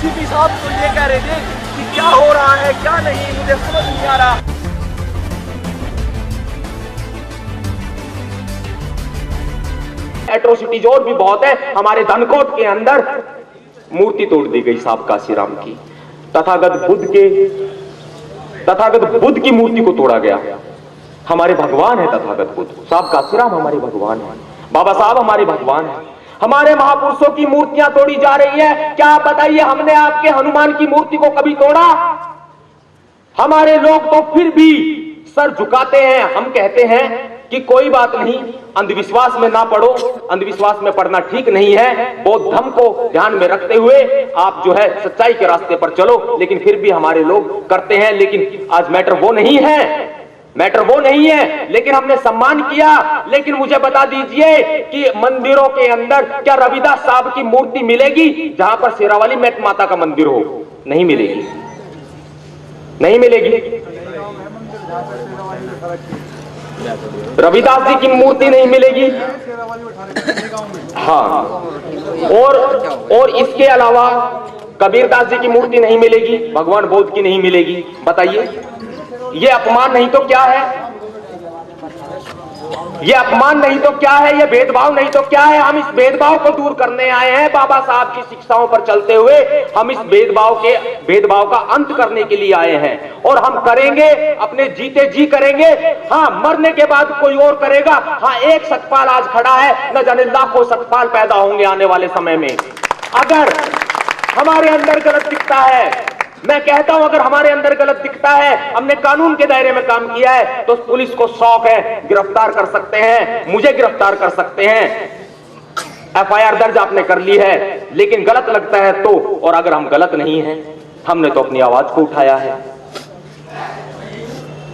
CP साहब तो ये कह रहे थे कि क्या हो रहा है क्या नहीं, मुझे समझ नहीं आ रहा। एट्रोसिटीज और भी बहुत है। हमारे धनकोट के अंदर मूर्ति तोड़ दी गई साहब काशीराम की, तथागत बुद्ध की मूर्ति को तोड़ा गया। हमारे भगवान है तथागत बुद्ध, साहब काशीराम हमारे भगवान है, बाबा साहब हमारे भगवान है। हमारे महापुरुषों की मूर्तियां तोड़ी जा रही है। क्या आप बताइए, हमने आपके हनुमान की मूर्ति को कभी तोड़ा? हमारे लोग तो फिर भी सर झुकाते हैं। हम कहते हैं कि कोई बात नहीं, अंधविश्वास में ना पड़ो, अंधविश्वास में पड़ना ठीक नहीं है। बौद्ध धर्म को ध्यान में रखते हुए आप जो है सच्चाई के रास्ते पर चलो, लेकिन फिर भी हमारे लोग करते हैं। लेकिन आज मैटर वो नहीं है, मैटर वो नहीं है, लेकिन हमने सम्मान किया। लेकिन मुझे बता दीजिए कि मंदिरों के अंदर क्या रविदास साहब की मूर्ति मिलेगी जहां पर शेरावाली मैट माता का मंदिर हो? नहीं मिलेगी, नहीं मिलेगी। रविदास जी की मूर्ति नहीं मिलेगी। हाँ, और इसके अलावा कबीरदास जी की मूर्ति नहीं मिलेगी, भगवान बौद्ध की नहीं मिलेगी। बताइए, ये अपमान नहीं तो क्या है? ये अपमान नहीं तो क्या है? ये भेदभाव नहीं तो क्या है? हम इस भेदभाव को दूर करने आए हैं। बाबा साहब की शिक्षाओं पर चलते हुए हम इस भेदभाव का अंत करने के लिए आए हैं, और हम करेंगे, अपने जीते जी करेंगे। हाँ, मरने के बाद कोई और करेगा। हाँ, एक सतपाल आज खड़ा है, न जाने लाखों सतपाल पैदा होंगे आने वाले समय में। अगर हमारे अंदर गलत दिखता है, मैं कहता हूं अगर हमारे अंदर गलत दिखता है, हमने कानून के दायरे में काम किया है, तो पुलिस को शौक है, गिरफ्तार कर सकते हैं, मुझे गिरफ्तार कर सकते हैं। एफआईआर दर्ज आपने कर ली है, लेकिन गलत लगता है तो, और अगर हम गलत नहीं हैं, हमने तो अपनी आवाज को उठाया है।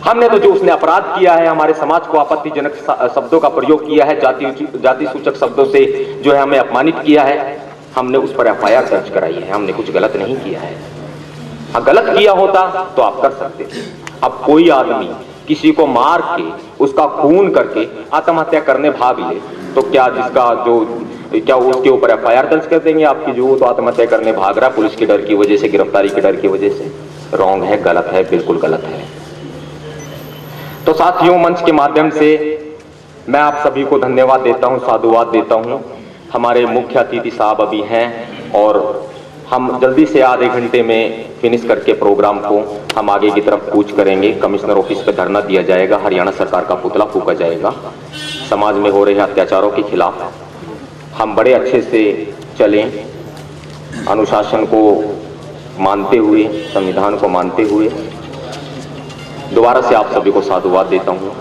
हमने तो जो उसने अपराध किया है, हमारे समाज को आपत्तिजनक शब्दों का प्रयोग किया है, जाति सूचक शब्दों से जो है हमें अपमानित किया है, हमने उस पर एफआईआर दर्ज कराई है। हमने कुछ गलत नहीं किया है। गलत किया होता तो आप कर सकते थे। अब कोई आदमी किसी को मार के, उसका खून करके आत्महत्या करने भाग ले, तो क्या उसके ऊपर एफआईआर दर्ज कर देंगे आपकी? जो तो आत्महत्या करने भाग रहा है पुलिस के डर की वजह से, गिरफ्तारी के डर की वजह से। रॉन्ग है, गलत है, बिल्कुल गलत है। तो साथियों, मंच के माध्यम से मैं आप सभी को धन्यवाद देता हूं, साधुवाद देता हूं। हमारे मुख्य अतिथि साहब अभी हैं, और हम जल्दी से आधे घंटे में फिनिश करके प्रोग्राम को हम आगे की तरफ कूच करेंगे। कमिश्नर ऑफिस पे धरना दिया जाएगा, हरियाणा सरकार का पुतला फूंका जाएगा। समाज में हो रहे अत्याचारों के खिलाफ हम बड़े अच्छे से चलें, अनुशासन को मानते हुए, संविधान को मानते हुए। दोबारा से आप सभी को साधुवाद देता हूँ,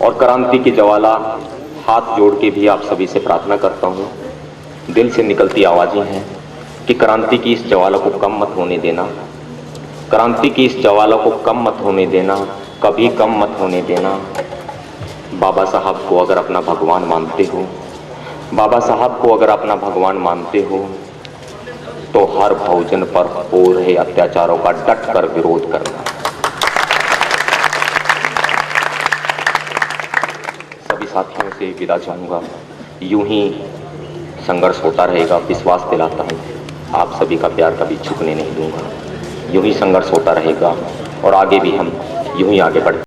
और क्रांति की ज्वाला हाथ जोड़ के भी आप सभी से प्रार्थना करता हूँ। दिल से निकलती आवाजें हैं कि क्रांति की इस ज्वाला को कम मत होने देना, क्रांति की इस ज्वाला को कम मत होने देना, कभी कम मत होने देना। बाबा साहब को अगर अपना भगवान मानते हो, बाबा साहब को अगर अपना भगवान मानते हो, तो हर बहुजन पर हो रहे अत्याचारों का डट कर विरोध करना। सभी साथियों से विदा चाहूंगा। यूं ही संघर्ष होता रहेगा, विश्वास दिलाता हूं। आप सभी का प्यार कभी झुकने नहीं दूंगा। यूं ही संघर्ष होता रहेगा, और आगे भी हम यूं ही आगे बढ़